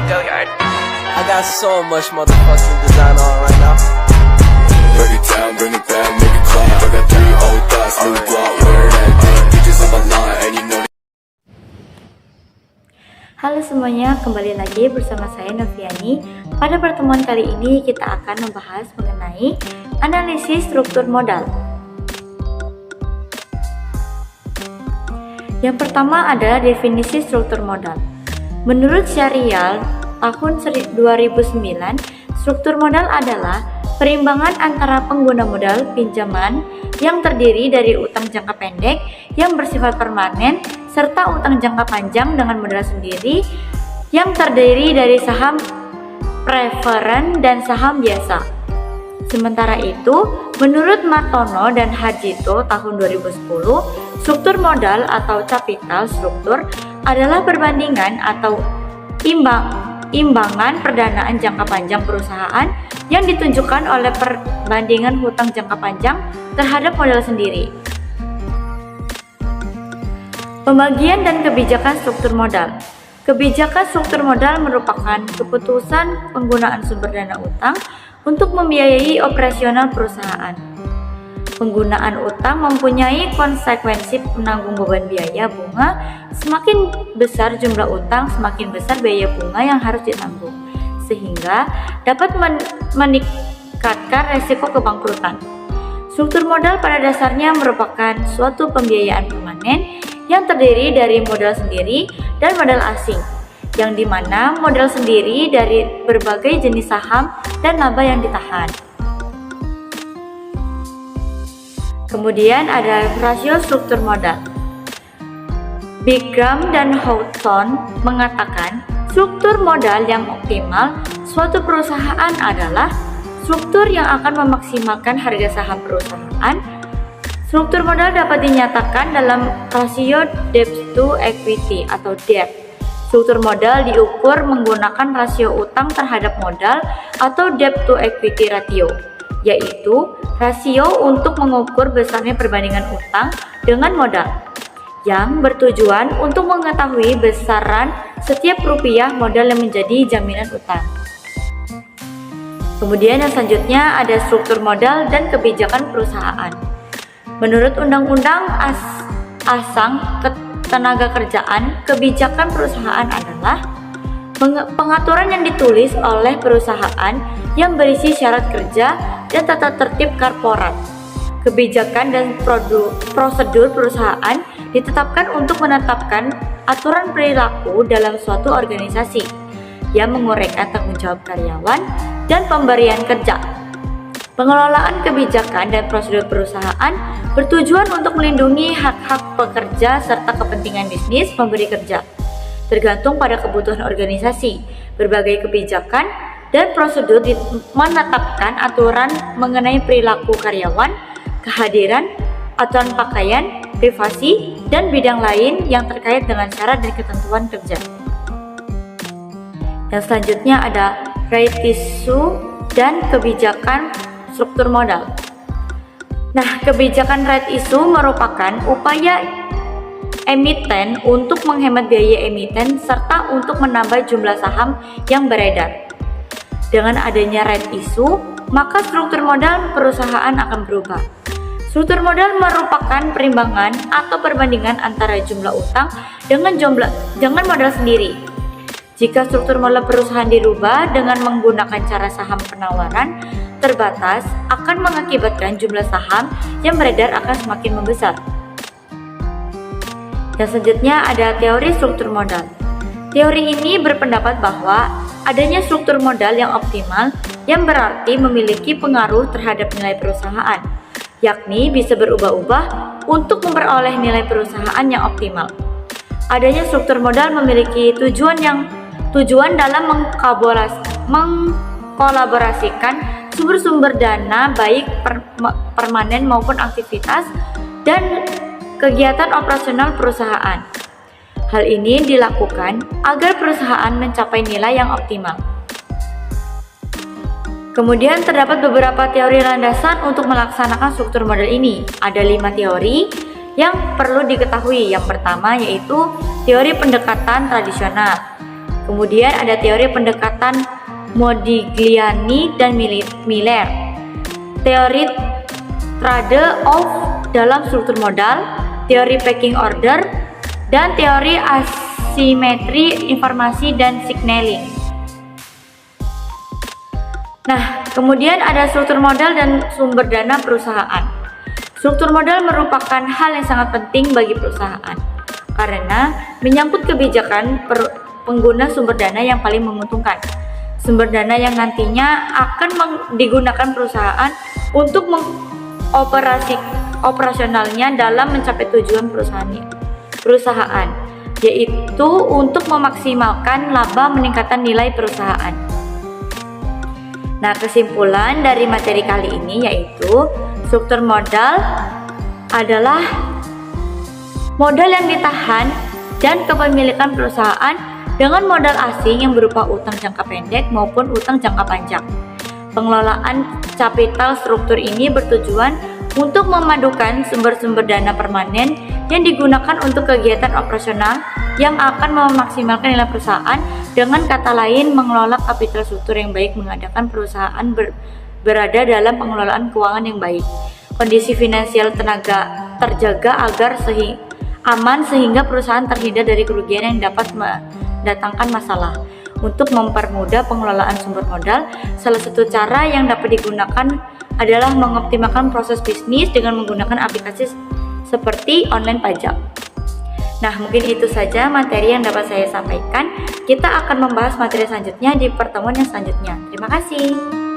I got so much motherfucking design on right now. Break it down, bring it back, make it clap. I got 3 old thoughts, new block, where that thing. Bitches on my line, and you know. Halo semuanya, kembali lagi bersama saya Noviani. Pada pertemuan kali ini kita akan membahas mengenai analisis struktur modal. Yang pertama adalah definisi struktur modal. Menurut Syariah tahun 2009, struktur modal adalah perimbangan antara pengguna modal pinjaman yang terdiri dari utang jangka pendek yang bersifat permanen serta utang jangka panjang dengan modal sendiri yang terdiri dari saham preferen dan saham biasa. Sementara itu, menurut Martono dan Hajito tahun 2010, struktur modal atau capital struktur adalah perbandingan atau imbangan perdanaan jangka panjang perusahaan yang ditunjukkan oleh perbandingan hutang jangka panjang terhadap modal sendiri. Pembagian dan kebijakan struktur modal. Kebijakan struktur modal merupakan keputusan penggunaan sumber dana utang untuk membiayai operasional perusahaan. Penggunaan utang mempunyai konsekuensi menanggung beban biaya bunga. Semakin besar jumlah utang, semakin besar biaya bunga yang harus ditanggung, sehingga dapat meningkatkan resiko kebangkrutan. Struktur modal pada dasarnya merupakan suatu pembiayaan permanen yang terdiri dari modal sendiri dan modal asing, yang dimana modal sendiri dari berbagai jenis saham dan laba yang ditahan. Kemudian ada rasio struktur modal. Bigram dan Houghton mengatakan struktur modal yang optimal suatu perusahaan adalah struktur yang akan memaksimalkan harga saham perusahaan. Struktur modal dapat dinyatakan dalam rasio debt to equity atau DET. Struktur modal diukur menggunakan rasio utang terhadap modal atau debt to equity ratio, yaitu rasio untuk mengukur besarnya perbandingan utang dengan modal, yang bertujuan untuk mengetahui besaran setiap rupiah modal yang menjadi jaminan utang. Kemudian yang selanjutnya ada struktur modal dan kebijakan perusahaan. Menurut Undang-Undang Asang Ketenagakerjaan, kebijakan perusahaan adalah pengaturan yang ditulis oleh perusahaan yang berisi syarat kerja dan tata tertib korporat. Kebijakan dan prosedur perusahaan ditetapkan untuk menetapkan aturan perilaku dalam suatu organisasi yang menguraikan tanggung jawab karyawan dan pemberian kerja. Pengelolaan kebijakan dan prosedur perusahaan bertujuan untuk melindungi hak-hak pekerja serta kepentingan bisnis pemberi kerja. Tergantung pada kebutuhan organisasi, berbagai kebijakan dan prosedur menetapkan aturan mengenai perilaku karyawan, kehadiran, aturan pakaian, privasi, dan bidang lain yang terkait dengan syarat dan ketentuan kerja. Yang selanjutnya ada right issue dan kebijakan struktur modal. Nah, kebijakan right issue merupakan upaya emiten untuk menghemat biaya emiten serta untuk menambah jumlah saham yang beredar. Dengan adanya right issue, maka struktur modal perusahaan akan berubah. Struktur modal merupakan perimbangan atau perbandingan antara jumlah utang dengan modal sendiri. Jika struktur modal perusahaan dirubah dengan menggunakan cara saham penawaran terbatas, akan mengakibatkan jumlah saham yang beredar akan semakin membesar. Yang selanjutnya ada teori struktur modal. Teori ini berpendapat bahwa adanya struktur modal yang optimal yang berarti memiliki pengaruh terhadap nilai perusahaan, yakni bisa berubah-ubah untuk memperoleh nilai perusahaan yang optimal. Adanya struktur modal memiliki tujuan dalam mengkolaborasikan sumber-sumber dana baik permanen maupun aktivitas dan kegiatan operasional perusahaan. Hal ini dilakukan agar perusahaan mencapai nilai yang optimal. Kemudian terdapat beberapa teori landasan untuk melaksanakan struktur modal ini. Ada 5 teori yang perlu diketahui. Yang pertama yaitu teori pendekatan tradisional. Kemudian ada teori pendekatan Modigliani dan Miller, teori trade-off dalam struktur modal, teori pecking order, dan teori asimetri informasi dan signaling. Nah, kemudian ada struktur modal dan sumber dana perusahaan. Struktur modal merupakan hal yang sangat penting bagi perusahaan karena menyangkut kebijakan pengguna sumber dana yang paling menguntungkan. Sumber dana yang nantinya akan digunakan perusahaan untuk operasionalnya dalam mencapai tujuan perusahaan, yaitu untuk memaksimalkan laba meningkatkan nilai perusahaan. Nah, kesimpulan dari materi kali ini yaitu struktur modal adalah modal yang ditahan dan kepemilikan perusahaan dengan modal asing yang berupa utang jangka pendek maupun utang jangka panjang. Pengelolaan capital struktur ini bertujuan untuk memadukan sumber-sumber dana permanen yang digunakan untuk kegiatan operasional yang akan memaksimalkan nilai perusahaan. Dengan kata lain, mengelola kapital struktur yang baik mengadakan perusahaan berada dalam pengelolaan keuangan yang baik. Kondisi finansial terjaga agar aman sehingga perusahaan terhindar dari kerugian yang dapat mendatangkan masalah. Untuk mempermudah pengelolaan sumber modal, salah satu cara yang dapat digunakan adalah mengoptimalkan proses bisnis dengan menggunakan aplikasi seperti online pajak. Nah, mungkin itu saja materi yang dapat saya sampaikan. Kita akan membahas materi selanjutnya di pertemuan yang selanjutnya. Terima kasih.